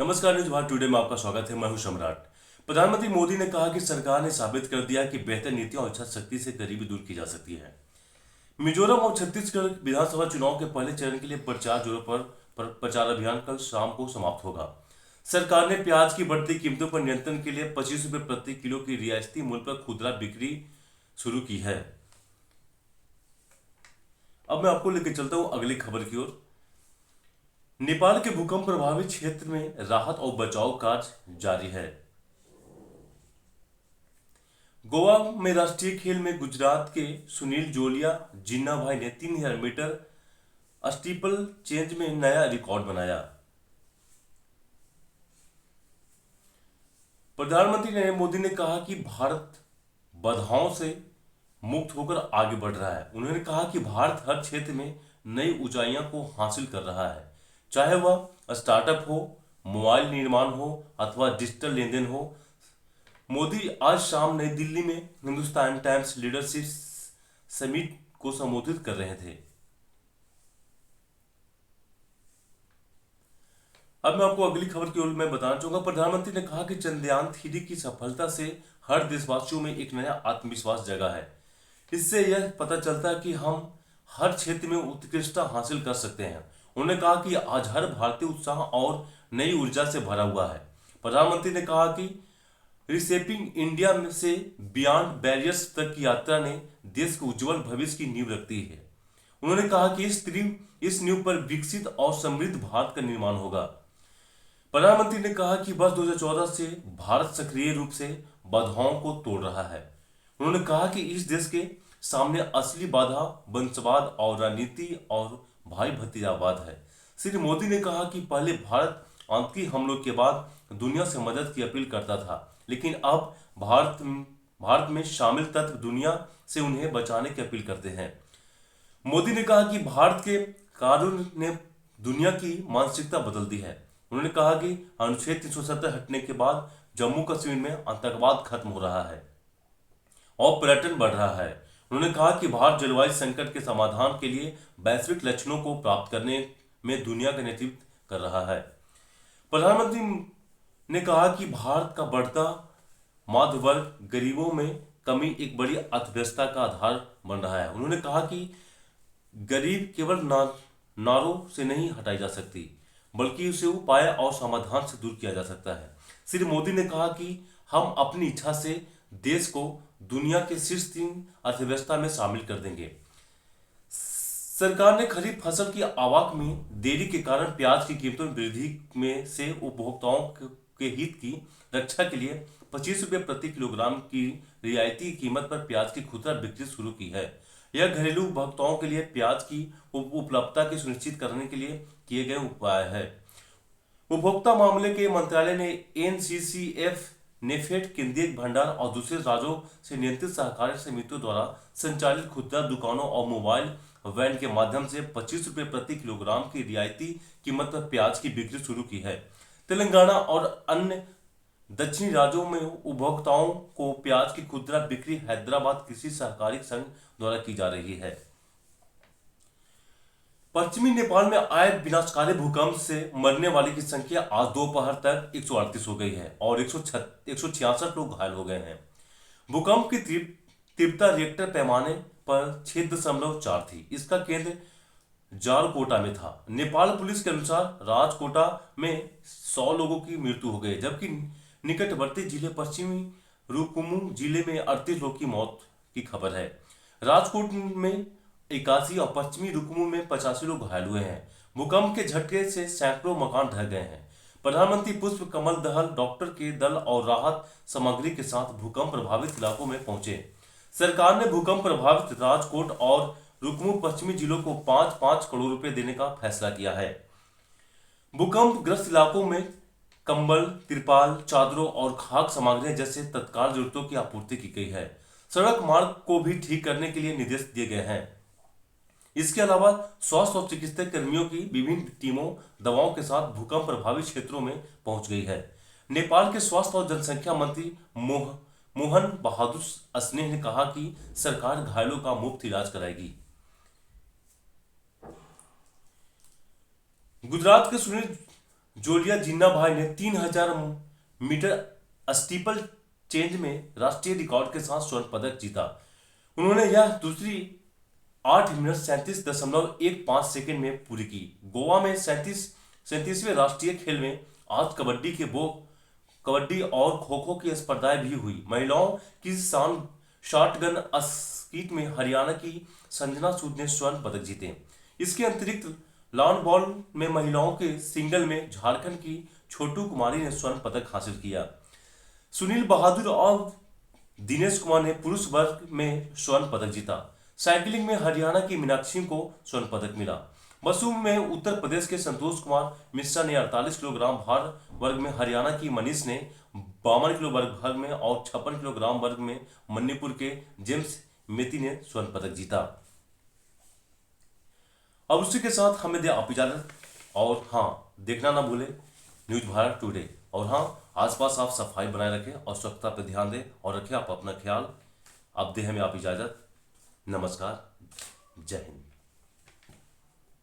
नमस्कार, news Bharat today में आपका स्वागत है। मैं हूं सम्राट। प्रधानमंत्री मोदी ने कहा कि सरकार ने साबित कर दिया कि बेहतर नीतियों और इच्छा शक्ति से गरीबी दूर की जा सकती है। मिजोरम और छत्तीसगढ़ विधानसभा चुनाव के पहले चरण के लिए प्रचार जोरों पर प्रचार अभियान कल शाम को समाप्त होगा। सरकार ने प्याज की बढ़ती कीमतों पर नियंत्रण के लिए 25 रुपये प्रति किलो की रियायती मूल्य पर खुदरा बिक्री शुरू की है। अब मैं आपको लेकर चलता हूं अगली खबर की ओर। नेपाल के भूकंप प्रभावित क्षेत्र में राहत और बचाव कार्य जारी है। गोवा में राष्ट्रीय खेल में गुजरात के सुनील जोलिया जिन्ना भाई ने 3000 मीटर स्टीपल चेंज में नया रिकॉर्ड बनाया। प्रधानमंत्री नरेंद्र मोदी ने कहा कि भारत बाधाओं से मुक्त होकर आगे बढ़ रहा है। उन्होंने कहा कि भारत हर क्षेत्र में नई ऊंचाइयों को हासिल कर रहा है, चाहे वह स्टार्टअप हो, मोबाइल निर्माण हो अथवा डिजिटल लेन देन हो। मोदी आज शाम नई दिल्ली में हिंदुस्तान टाइम्स लीडरशिप समिट को संबोधित कर रहे थे। अब मैं आपको अगली खबर की ओर मैं बताना चाहूंगा। प्रधानमंत्री ने कहा कि चंद्रयान 3 की सफलता से हर देशवासियों में एक नया आत्मविश्वास जगा है। इससे यह पता चलता है कि हम हर क्षेत्र में उत्कृष्टता हासिल कर सकते हैं। उन्होंने कहा कि आज हर भारतीय उत्साह और नई ऊर्जा से भरा हुआ है। प्रधानमंत्री ने कहा कि रिसेपिंग इंडिया में से बियॉन्ड बैरियर्स तक की यात्रा ने देश के उज्जवल भविष्य की नींव रखती है। उन्होंने कहा कि इस नींव पर विकसित और समृद्ध भारत का निर्माण होगा। प्रधानमंत्री ने कहा कि वर्ष 2014 से भारत सक्रिय रूप से बाधाओं को तोड़ रहा है। उन्होंने कहा कि इस देश के सामने असली बाधा वंशवाद और राजनीति और भाई भतीजावाद है। श्री मोदी ने कहा कि पहले भारत आतंकी हमलों के बाद दुनिया से मदद की अपील करता था, लेकिन अब भारत में शामिल तत्व दुनिया से उन्हें बचाने की अपील करते हैं। मोदी ने कहा कि भारत के कानून ने दुनिया की मानसिकता बदल दी है। उन्होंने कहा कि अनुच्छेद 370 हटने के बाद जम्मू कश्मीर में आतंकवाद खत्म हो रहा है और पर्यटन बढ़ रहा है। उन्होंने कहा कि भारत जलवायु संकट के समाधान के लिए वैश्विक लक्ष्यों को प्राप्त करने में दुनिया का नेतृत्व कर रहा है। प्रधानमंत्री ने कहा कि भारत का बढ़ता मध्य वर्ग गरीबों में कमी एक बड़ी अर्थव्यवस्था का आधार बन रहा है। उन्होंने कहा कि गरीब केवल नारों से नहीं हटाई जा सकती, बल्कि उसे उपाय और समाधान से दूर किया जा सकता है। श्री मोदी ने कहा कि हम अपनी इच्छा से देश को दुनिया के शीर्ष 3 अर्थव्यवस्था में शामिल कर देंगे। सरकार ने खरीफ फसल की आवक में देरी के कारण प्याज की कीमतों में वृद्धि में से उपभोक्ताओं के हित की रक्षा के लिए 25 रुपये प्रति किलोग्राम की रियायती कीमत पर प्याज की खुदरा बिक्री शुरू की है। यह घरेलू उपभोक्ताओं के लिए प्याज की उपलब्धता की सुनिश्चित करने के लिए किए गए उपाय है। उपभोक्ता मामले के मंत्रालय ने एनसीसीएफ, नेफेड, केंद्रीय भंडार और दूसरे राज्यों से नियंत्रित सहकारी समितियों द्वारा संचालित खुदरा दुकानों और मोबाइल वैन के माध्यम से 25 रुपये प्रति किलोग्राम की रियायती कीमत पर प्याज की बिक्री शुरू की है। तेलंगाना और अन्य दक्षिणी राज्यों में उपभोक्ताओं को प्याज की खुदरा बिक्री हैदराबाद कृषि सहकारी संघ द्वारा की जा रही है। पश्चिमी नेपाल में आए विनाशकारी भूकंप से मरने वाले की संख्या आज दोपहर तक 138 हो गई है और 166 लोग घायल हो गए हैं। भूकंप की तीव्रता रिएक्टर पैमाने पर 6.4 थी। इसका केंद्र जालकोटा में था। नेपाल पुलिस के अनुसार राजकोटा में 100 लोगों की मृत्यु हो गई, जबकि निकटवर्ती जिले पश्चिमी रुकुमु जिले में 38 लोगों की मौत की खबर है। राजकोट में 81 और पश्चिमी रुकुमु में 85 लोग घायल हुए हैं। भूकंप के झटके से सैकड़ों मकान ढह गए हैं। प्रधानमंत्री पुष्प कमल दहल डॉक्टर के दल और राहत सामग्री के साथ भूकंप प्रभावित इलाकों में पहुंचे। सरकार ने भूकंप प्रभावित राजकोट और रुकुमु पश्चिमी जिलों को 5-5 करोड़ रुपए देने का फैसला किया है। भूकंप ग्रस्त इलाकों में कंबल, तिरपाल, चादरों और खाद्य सामग्रियों जैसे तत्काल जरूरतों की आपूर्ति की गई है। सड़क मार्ग को भी ठीक करने के लिए निर्देश दिए गए हैं। इसके अलावा स्वास्थ्य और चिकित्सा कर्मियों की विभिन्न टीमों दवाओं के साथ भूकंप प्रभावित क्षेत्रों में पहुंच गई है। नेपाल के स्वास्थ्य और जनसंख्या मंत्री मोहन बहादुर स्नेह ने कहा कि सरकार घायलों का मुफ्त इलाज कराएगी। गुजरात के सुनील जोलिया जिन्ना भाई ने 3000 मीटर स्टीपल चेंज में राष्ट्रीय रिकॉर्ड के साथ स्वर्ण पदक जीता। उन्होंने यह दूसरी 8 मिनट 37.15 सेकेंड में पूरी की। गोवा में 37वें राष्ट्रीय खेल में आज कबड्डी और खो खो की स्पर्धाएं भी हुई। महिलाओं की शॉटगन स्कीट में हरियाणा की संजना सूद ने स्वर्ण पदक जीते। इसके अतिरिक्त लॉन बॉल में महिलाओं के सिंगल में झारखंड की छोटू कुमारी ने स्वर्ण पदक हासिल किया। सुनील बहादुर और दिनेश कुमार ने पुरुष वर्ग में स्वर्ण पदक जीता। साइकिलिंग में हरियाणा की मीनाक्षी को स्वर्ण पदक मिला। वसु में उत्तर प्रदेश के संतोष कुमार मिश्रा ने 48 किलोग्राम भार वर्ग में, हरियाणा की मनीष ने 52 किलो वर्ग में और 56 किलोग्राम वर्ग में मणिपुर के जेम्स मेती ने स्वर्ण पदक जीता। अब उसी के साथ हमें दे आप इजाजत, और हाँ, देखना ना भूले न्यूज भारत टुडे। और हाँ, आसपास आप सफाई बनाए रखें और स्वच्छता पर ध्यान दें और रखें आप अपना ख्याल। अब दे हमें आप इजाजत। नमस्कार, जय हिंद।